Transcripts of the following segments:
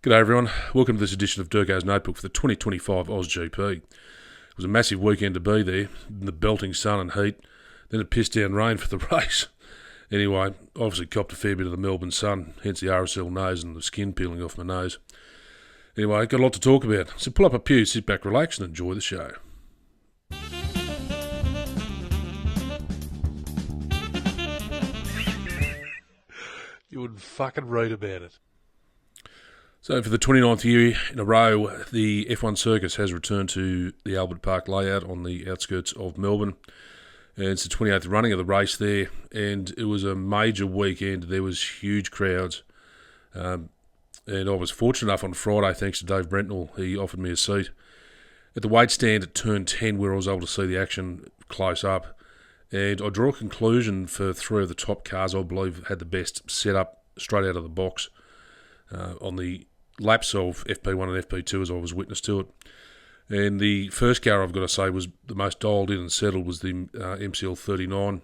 G'day everyone, welcome to this edition of DURKO's Notebook for the 2025 Aussie GP. It was a massive weekend to be there, in the belting sun and heat, then it pissed down rain for the race. Anyway, obviously copped a fair bit of the Melbourne sun, hence the RSL nose and the skin peeling off my nose. Anyway, got a lot to talk about, so pull up a pew, sit back, relax and enjoy the show. You wouldn't fucking read about it. So for the 29th year in a row, the F1 circus has returned to the Albert Park layout on the outskirts of Melbourne. And it's the 28th running of the race there, and it was a major weekend. There was huge crowds. And I was fortunate enough on Friday, thanks to Dave Brentnell, he offered me a seat at the weight stand at turn 10 where I was able to see the action close up. And I draw a conclusion for three of the top cars I believe had the best setup straight out of the box on the laps of FP1 and FP2 as I was witness to it. And the first car I've got to say was the most dialed in and settled was the MCL 39.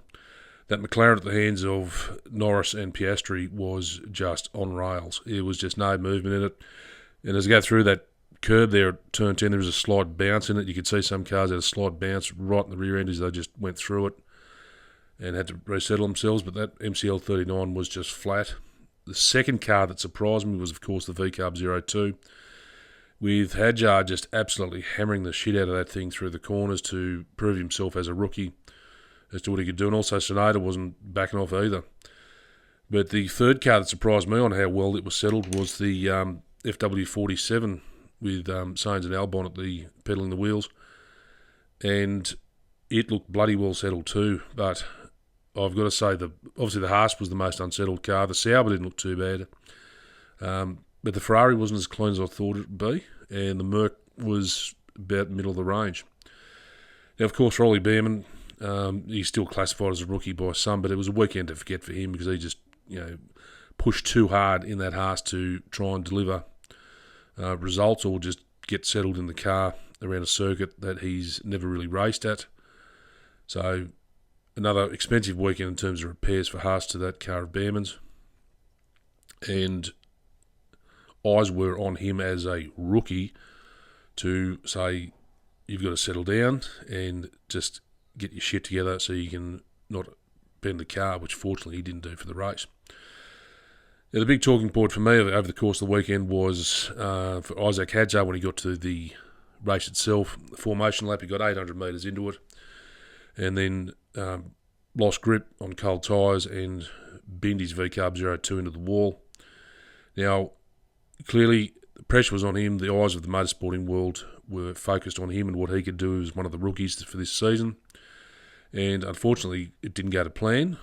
That McLaren at the hands of Norris and Piastri was just on rails. There was just no movement in it. And as I go through that curb there at turn 10, there was a slight bounce in it. You could see some cars had a slight bounce right in the rear end as they just went through it and had to resettle themselves. But that MCL 39 was just flat. The second car that surprised me was, of course, the VCARB 02, with Hadjar just absolutely hammering the shit out of that thing through the corners to prove himself as a rookie as to what he could do. And also Sonoda wasn't backing off either. But the third car that surprised me on how well it was settled was the FW47 with Sainz and Albon at the pedaling the wheels. And it looked bloody well settled too, but I've got to say, obviously the Haas was the most unsettled car. The Sauber didn't look too bad. But the Ferrari wasn't as clean as I thought it would be. And the Merc was about middle of the range. Now, of course, Rolly Beerman, he's still classified as a rookie by some, but it was a weekend to forget for him because he just, pushed too hard in that Haas to try and deliver results or just get settled in the car around a circuit that he's never really raced at. So another expensive weekend in terms of repairs for Haas to that car of Beerman's. And eyes were on him as a rookie to say, you've got to settle down and just get your shit together so you can not bend the car, which fortunately he didn't do for the race. Now, the big talking point for me over the course of the weekend was for Isaac Hadjar when he got to the race itself. The formation lap, he got 800 metres into it and then lost grip on cold tyres and binned his VCARB 02 into the wall. Now, clearly, the pressure was on him. The eyes of the motorsporting world were focused on him and what he could do as one of the rookies for this season. And unfortunately, it didn't go to plan.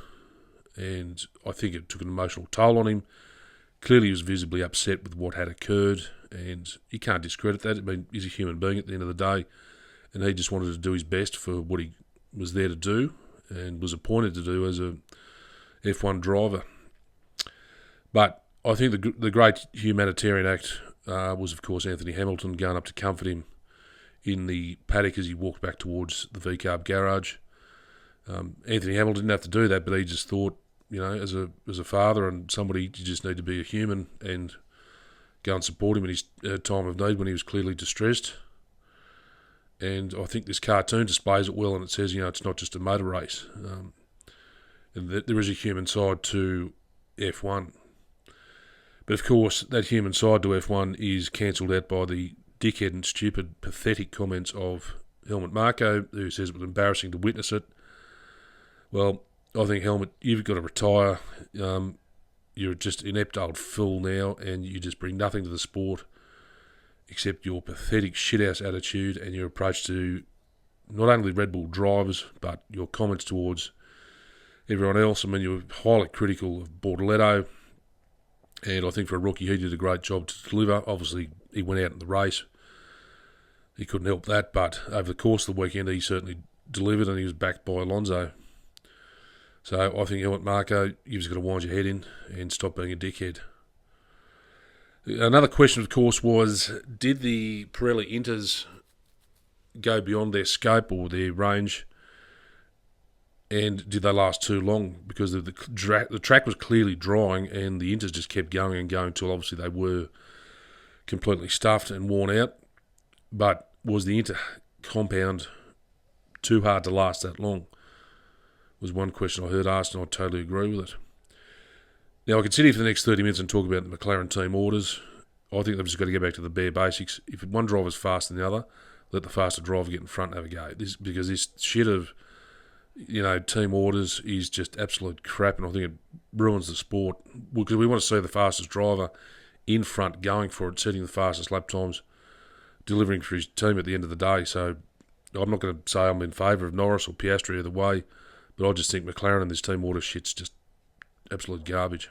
And I think it took an emotional toll on him. Clearly, he was visibly upset with what had occurred. And you can't discredit that. I mean, he's a human being at the end of the day. And he just wanted to do his best for what he was there to do and was appointed to do as a F1 driver. But I think the great humanitarian act was, of course, Anthony Hamilton going up to comfort him in the paddock as he walked back towards the VCARB garage. Anthony Hamilton didn't have to do that, but he just thought, as a father and somebody, you just need to be a human and go and support him in his time of need when he was clearly distressed. And I think this cartoon displays it well, and it says, it's not just a motor race. And that there is a human side to F1. But of course, that human side to F1 is cancelled out by the dickhead and stupid, pathetic comments of Helmut Marko, who says it was embarrassing to witness it. Well, I think, Helmut, you've got to retire. You're just an inept old fool now, and you just bring nothing to the sport except your pathetic shit-house attitude and your approach to not only Red Bull drivers, but your comments towards everyone else. I mean, you were highly critical of Bortoletto, and I think for a rookie, he did a great job to deliver. Obviously, he went out in the race. He couldn't help that, but over the course of the weekend, he certainly delivered, and he was backed by Alonso. So I think Helmut Marko, you've just got to wind your head in and stop being a dickhead. Another question, of course, was did the Pirelli Inters go beyond their scope or their range, and did they last too long? Because the track was clearly drying, and the Inters just kept going and going until obviously they were completely stuffed and worn out. But was the inter-compound too hard to last that long? Was one question I heard asked, and I totally agree with it. Now, I could sit here for the next 30 minutes and talk about the McLaren team orders. I think they've just got to get back to the bare basics. If one driver's faster than the other, let the faster driver get in front and have a go. Because this shit of, team orders is just absolute crap, and I think it ruins the sport. Because we want to see the fastest driver in front, going for it, setting the fastest lap times, delivering for his team at the end of the day. So I'm not going to say I'm in favour of Norris or Piastri either way, but I just think McLaren and this team order shit's just absolute garbage.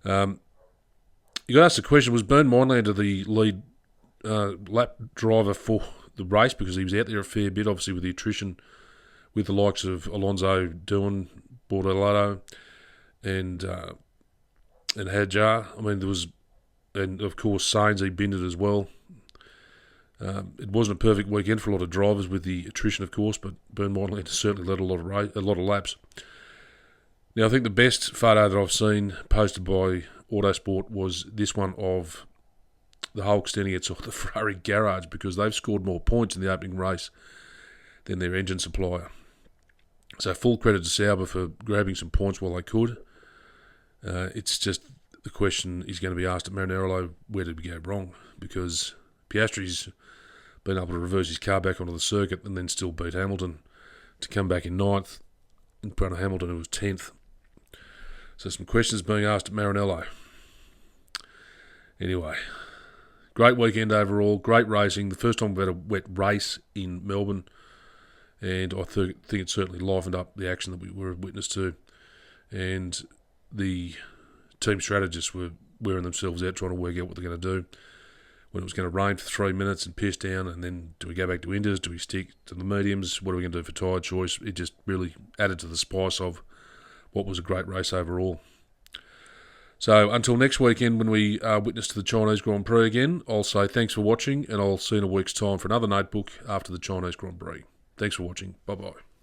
You got to ask the question, was Bernd Meinlander the lead lap driver for the race? Because he was out there a fair bit, obviously, with the attrition with the likes of Alonso, Doohan, Bortolotto, and Hadjar. I mean, there was, and of course, Sainz, he binned it as well. It wasn't a perfect weekend for a lot of drivers with the attrition, of course, but Bernd Meinlander certainly led a lot of laps. Now, I think the best photo that I've seen posted by Autosport was this one of the Hulk standing outside the Ferrari garage, because they've scored more points in the opening race than their engine supplier. So full credit to Sauber for grabbing some points while they could. It's just the question is going to be asked at Maranello, where did we go wrong? Because Piastri's been able to reverse his car back onto the circuit and then still beat Hamilton to come back in 9th in front of Hamilton, who was 10th. So some questions being asked at Maranello. Anyway, great weekend overall, great racing. The first time we've had a wet race in Melbourne, and I think it certainly livened up the action that we were witness to. And the team strategists were wearing themselves out trying to work out what they're going to do. When it was going to rain for 3 minutes and piss down, and then do we go back to Inders? Do we stick to the mediums? What are we going to do for tyre choice? It just really added to the spice of what was a great race overall. So until next weekend when we witness to the Chinese Grand Prix again, I'll say thanks for watching, and I'll see you in a week's time for another notebook after the Chinese Grand Prix. Thanks for watching. Bye-bye.